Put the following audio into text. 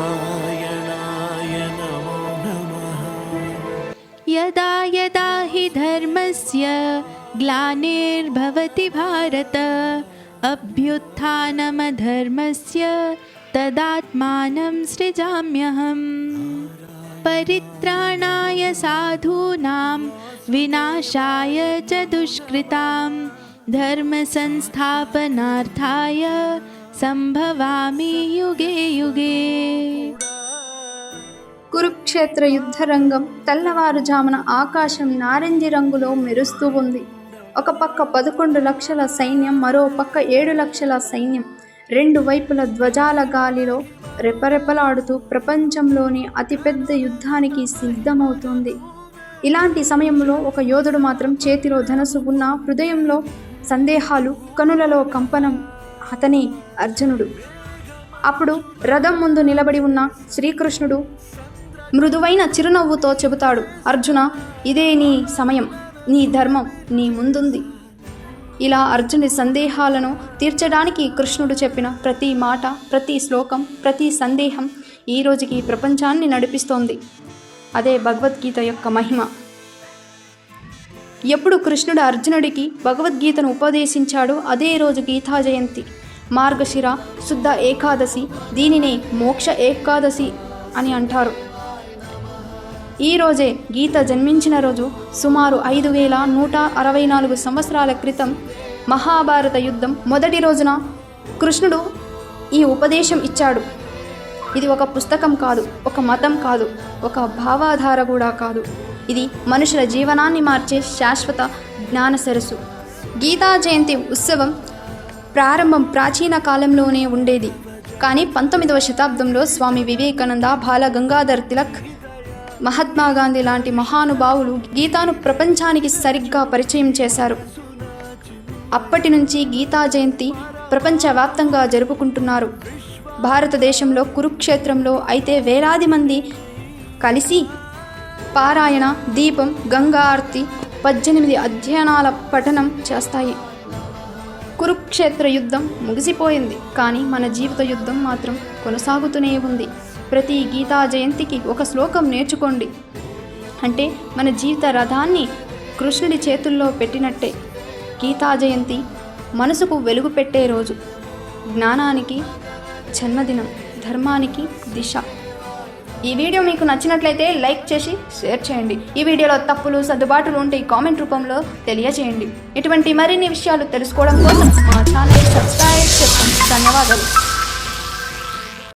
नारायणाय नमो नमः। यदा यदा हि धर्मस्य ग्लानिर्भवति भारत अभ्युत्थानमधर्मस्य तदात्मानं सृजाम्यहम्। परित्राणाय साधूनां विनाशाय च दुष्कृतां धर्मसंस्थापनार्थाय संभवामि युगे युगे। కురుక్షేత్ర యుద్ధరంగం తెల్లవారుజామున ఆకాశం నారింజ రంగులో మెరుస్తూ ఉంది. ఒక పక్క 11 లక్షల సైన్యం, మరో పక్క 7 లక్షల సైన్యం. రెండు వైపుల ధ్వజాల గాలిలో రెపరెపలాడుతూ ప్రపంచంలోని అతిపెద్ద యుద్ధానికి సిద్ధమవుతుంది. ఇలాంటి సమయంలో ఒక యోధుడు మాత్రం చేతిలో ధనుసు ఉన్న, హృదయంలో సందేహాలు, కనులలో కంపనం. అతని అర్జునుడు. అప్పుడు రథం ముందు నిలబడి ఉన్న శ్రీకృష్ణుడు మృదువైన చిరునవ్వుతో చెబుతాడు, అర్జున, ఇదే నీ సమయం, నీ ధర్మం నీ ముందుంది. ఇలా అర్జునుడి సందేహాలను తీర్చడానికి కృష్ణుడు చెప్పిన ప్రతి మాట, ప్రతి శ్లోకం, ప్రతి సందేహం ఈ రోజుకి ప్రపంచాన్ని నడిపిస్తోంది. అదే భగవద్గీత యొక్క మహిమ. ఎప్పుడు కృష్ణుడు అర్జునుడికి భగవద్గీతను ఉపదేశించాడో అదే రోజు గీతా జయంతి. మార్గశిర శుద్ధ ఏకాదశి, దీనినే మోక్ష ఏకాదశి అని అంటారు. ఈ రోజే గీత జన్మించిన రోజు. సుమారు 5164 సంవత్సరాల క్రితం మహాభారత యుద్ధం మొదటి రోజున కృష్ణుడు ఈ ఉపదేశం ఇచ్చాడు. ఇది ఒక పుస్తకం కాదు, ఒక మతం కాదు, ఒక భావాధార కూడా కాదు. ఇది మనుషుల జీవనాన్ని మార్చే శాశ్వత జ్ఞాన సరస్సు. గీతా జయంతి ఉత్సవం ప్రారంభం ప్రాచీన కాలంలోనే ఉండేది. కానీ 19వ శతాబ్దంలో స్వామి వివేకానంద, బాల గంగాధర్ తిలక్, మహాత్మా గాంధీ లాంటి మహానుభావులు గీతాను ప్రపంచానికి సరిగ్గా పరిచయం చేశారు. అప్పటి నుంచి గీతా జయంతి ప్రపంచవ్యాప్తంగా జరుపుకుంటున్నారు. భారతదేశంలో కురుక్షేత్రంలో అయితే వేలాది మంది కలిసి పారాయణ, దీపం, గంగా ఆర్తి, 18 అధ్యయనాల పఠనం చేస్తాయి. కురుక్షేత్ర యుద్ధం ముగిసిపోయింది, కానీ మన జీవిత యుద్ధం మాత్రం కొనసాగుతూనే ఉంది. ప్రతి గీతా జయంతికి ఒక శ్లోకం నేర్చుకోండి. అంటే మన జీవిత రథాన్ని కృష్ణుడి చేతుల్లో పెట్టినట్టే. గీతా జయంతి మనసుకు వెలుగు పెట్టే రోజు, జ్ఞానానికి జన్మదినం, ధర్మానికి దిశ. ఈ వీడియో మీకు నచ్చినట్లయితే లైక్ చేసి షేర్ చేయండి. ఈ వీడియోలో తప్పులు సర్దుబాటులు ఉంటే కామెంట్ రూపంలో తెలియజేయండి. ఇటువంటి మరిన్ని విషయాలు తెలుసుకోవడం కోసం మా ఛానల్ సబ్స్క్రైబ్ చేసుకోండి. ధన్యవాదాలు.